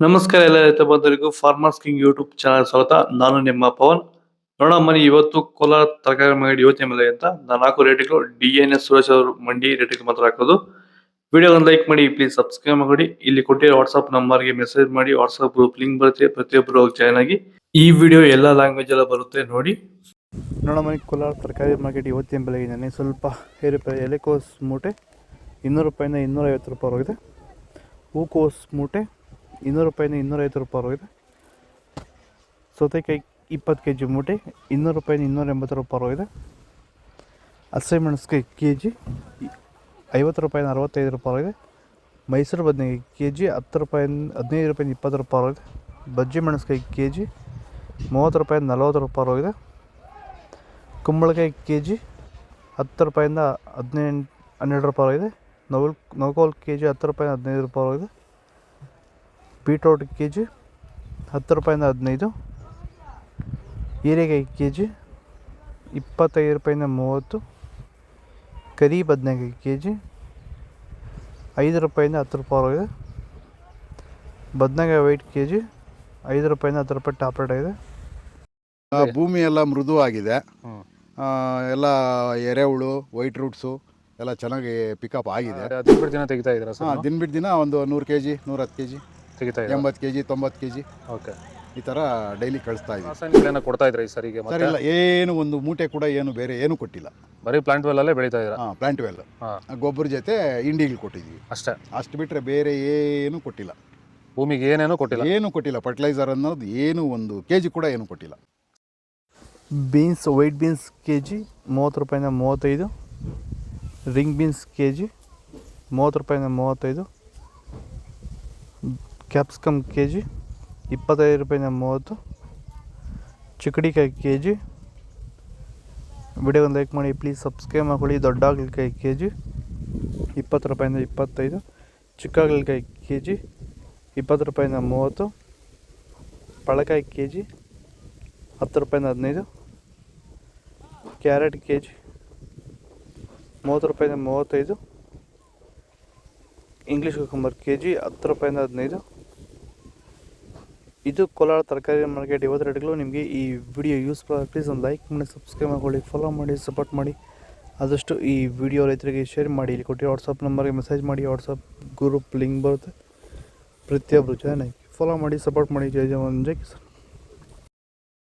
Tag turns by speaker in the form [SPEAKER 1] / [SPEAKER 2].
[SPEAKER 1] ನಮಸ್ಕಾರ ಎಲ್ಲ ರೈತ ಬಂಧುಗಳಿಗೂ ಫಾರ್ಮರ್ಸ್ ಕಿಂಗ್ ಯೂಟ್ಯೂಬ್ ಚಾನಲ್ ಸ್ವಾಗತ. ನಾನು ನಿಮ್ಮ ಪವನ್. ನೋಡೋಣ ಮನಿ ಇವತ್ತು ಕೋಲಾರ ತರಕಾರಿ ಮಂಡಿ ಯೋಚನೆ ಮೇಲೆ ಅಂತ ನಾನು ಹಾಕೋ ರೇಟ್ಗಳು DNS ಸುರೇಶ್ ಅವರು ಮಂಡಿ ರೇಟ್ಗೆ ಮಾತ್ರ ಹಾಕೋದು. ವಿಡಿಯೋ ಒಂದು ಲೈಕ್ ಮಾಡಿ, ಪ್ಲೀಸ್ ಸಬ್ಸ್ಕ್ರೈಬ್ ಮಾಡಿ. ಇಲ್ಲಿ ಕೊಟ್ಟಿರೋ ವಾಟ್ಸ್ಆಪ್ ನಂಬರ್ಗೆ ಮೆಸೇಜ್ ಮಾಡಿ, ವಾಟ್ಸ್ಆಪ್ ಗ್ರೂಪ್ ಲಿಂಕ್ ಬರುತ್ತೆ, ಪ್ರತಿಯೊಬ್ಬರು ಜಾಯ್ನ್ ಆಗಿ. ಈ ವಿಡಿಯೋ ಎಲ್ಲ ಲ್ಯಾಂಗ್ವೇಜ್ ಎಲ್ಲ ಬರುತ್ತೆ ನೋಡಿ.
[SPEAKER 2] ನೋಡೋ ಮನೆ ಕೋಲಾರ ತರಕಾರಿ ಮಾರ್ಕೆಟ್ ಇವತ್ತಿನ ಬೆಲೆಗಿದ್ದಾನೆ ಸ್ವಲ್ಪ ಏರುಪೇರು. ಎಲೆಕೋಸ್ ಮೂಟೆ 200 ರೂಪಾಯಿಂದ 250 ರೂಪಾಯಿ ಹೋಗಿದೆ. ಹೂಕೋಸ್ ಮೂಟೆ 200 ರೂಪಾಯಿಂದ 250 ರೂಪಾಯಿ ಹೋಗಿದೆ. ಸೌತೆಕಾಯಿ 20 kg ಮೂಟೆ 200 ರೂಪಾಯಿಂದ 280 ರೂಪಾಯಿ ಹೋಗಿದೆ. ಹಸಿಮೆಣಸಿನಕಾಯಿ KG 50 ರೂಪಾಯಿಂದ 65 ರೂಪಾಯಿ ಹೋಗಿದೆ. ಮೈಸೂರು ಬದನೆಕಾಯಿ KG 10 ರೂಪಾಯಿಂದ 15 ರೂಪಾಯಿಂದ 20 ರೂಪಾಯಿ ಹೋಗಿದೆ. ಬಜ್ಜಿ ಮೆಣಸಿನಕಾಯಿ KG 30 ರೂಪಾಯಿಂದ 40 ರೂಪಾಯಿ ಹೋಗಿದೆ. ಕುಂಬಳಕಾಯಿ KG 10 ರೂಪಾಯಿಂದ 12 ರೂಪಾಯಿ ಹೋಗಿದೆ. ನವಕೋಲ್ KG 10 ರೂಪಾಯಿಂದ 15 ರೂಪಾಯಿ ಹೋಗಿದೆ. ಬೀಟ್ರೋಟ್ KG 10 ರೂಪಾಯಿಂದ 15. ಹೀರೆಕಾಯಿ KG 25 ರೂಪಾಯಿಂದ 30. ಕರಿ ಬದನೆಕಾಯಿ KG 5 ರೂಪಾಯಿಂದ 10 ರೂಪಾಯಿ ಹೋಗಿದೆ. ಬದನೆಕಾಯಿ ವೈಟ್ KG 5 ರೂಪಾಯಿಂದ 10 ರೂಪಾಯಿ ಟಾಪ್ ರೇಟ್ ಆಗಿದೆ.
[SPEAKER 3] ಭೂಮಿ ಎಲ್ಲ ಮೃದುವಾಗಿದೆ. ಎಲ್ಲ ಎರೆಹುಳು, ವೈಟ್ ರೂಟ್ಸು ಎಲ್ಲ ಚೆನ್ನಾಗಿ ಪಿಕಪ್ ಆಗಿದೆ.
[SPEAKER 4] ದಿನ ಬಿಟ್ಟು ದಿನ ತೆಗಿತಾ ಇದ್ದೀರಾ ಸರ್?
[SPEAKER 3] ದಿನ ಬಿಟ್ಟು ದಿನ ಒಂದು 100 kg 110 kg
[SPEAKER 4] ತೆಗಿತಾ
[SPEAKER 3] 80 kg 90 kg
[SPEAKER 4] ಓಕೆ.
[SPEAKER 3] ಈ ಥರ ಡೈಲಿ ಕಳಿಸ್ತಾ ಇದ್ದೀವಿ.
[SPEAKER 4] ರಾಸಾಯನಿಕಗಳನ್ನ ಕೊಡ್ತಾ ಇದ್ರಾ ಈ ಸರಿಗೆ?
[SPEAKER 3] ಸರ್ ಇಲ್ಲ, ಏನು ಒಂದು ಮೂಟೆ ಕೂಡ ಏನು ಬೇರೆ ಏನು ಕೊಟ್ಟಿಲ್ಲ.
[SPEAKER 4] ಬರೀ ಪ್ಲಾಂಟ್ ವೆಲ್ಲಲ್ಲೇ ಬೆಳೀತಾ ಇದ್ದೀರಾ?
[SPEAKER 3] ಪ್ಲಾಂಟ್ ವೆಲ್ ಗೊಬ್ಬರ ಜೊತೆ ಇಂಡಿಗಳು ಕೊಟ್ಟಿದ್ದೀವಿ
[SPEAKER 4] ಅಷ್ಟೇ.
[SPEAKER 3] ಅಷ್ಟು ಬಿಟ್ಟರೆ ಬೇರೆ ಏನು ಕೊಟ್ಟಿಲ್ಲ.
[SPEAKER 4] ಭೂಮಿಗೆ ಏನೇನೂ ಕೊಟ್ಟಿಲ್ಲ?
[SPEAKER 3] ಏನು ಕೊಟ್ಟಿಲ್ಲ. ಫರ್ಟಿಲೈಸರ್ ಅನ್ನೋದು ಏನು ಒಂದು kg ಕೂಡ ಏನು ಕೊಟ್ಟಿಲ್ಲ.
[SPEAKER 2] ಬೀನ್ಸ್ ವೈಟ್ ಬೀನ್ಸ್ KG 30 ರೂಪಾಯಿಂದ 35. ರಿಂಗ್ ಬೀನ್ಸ್ KG 30 ರೂಪಾಯಿಂದ 35. ಕ್ಯಾಪ್ಸಿಕಮ್ KG 25 ರೂಪಾಯಿಂದ 30. ಚಿಕ್ಕಡಿಕಾಯಿ KG. ವಿಡಿಯೋಗೊಂದು ಲೈಕ್ ಮಾಡಿ, ಪ್ಲೀಸ್ ಸಬ್ಸ್ಕ್ರೈಬ್ ಮಾಡ್ಕೊಳ್ಳಿ. ದೊಡ್ಡ ಹಾಗಲಕಾಯಿ KG 20 ರೂಪಾಯಿಂದ 25. ಚಿಕ್ಕ ಹಾಗಲಕಾಯಿ KG 20 ರೂಪಾಯಿಂದ 30. ಪಳಕಾಯಿ KG 10 ರೂಪಾಯಿಂದ 15. ಕ್ಯಾರೆಟ್ KG 30 ರೂಪಾಯಿಂದ 35. ಇಂಗ್ಲೀಷ್ ಕುಕುಂಬರ್ KG 10 ರೂಪಾಯಿಂದ 15. ಇದು ಕೋಲಾರ ತರಕಾರಿ ಮಾರ್ಕೆಟ್ ಇವತ್ತು ರೇಟ್ಗಳು. ನಿಮಗೆ ಈ ವಿಡಿಯೋ ಯೂಸ್ಫುಲ್ ಆಗಿ ಪ್ಲೀಸ್ ಒಂದು ಲೈಕ್ ಮಾಡಿ, ಸಬ್ಸ್ಕ್ರೈಬ್ ಮಾಡ್ಕೊಳ್ಳಿ, ಫಾಲೋ ಮಾಡಿ, ಸಪೋರ್ಟ್ ಮಾಡಿ. ಆದಷ್ಟು ಈ ವಿಡಿಯೋ ರೈತರಿಗೆ ಶೇರ್ ಮಾಡಿ. ಇಲ್ಲಿ ಕೊಟ್ಟಿರೋ ವಾಟ್ಸಪ್ ನಂಬರ್ಗೆ ಮೆಸೇಜ್ ಮಾಡಿ, ವಾಟ್ಸಪ್ ಗ್ರೂಪ್ ಲಿಂಕ್ ಬರುತ್ತೆ, ಪ್ರತಿಯೊಬ್ಬರು ಜಾಯ್ನ್ ಆಗಿ ಫಾಲೋ ಮಾಡಿ, ಸಪೋರ್ಟ್ ಮಾಡಿ. ಜೈ ಜವಾನ್ ಜೈ ಕಿಸಾನ್.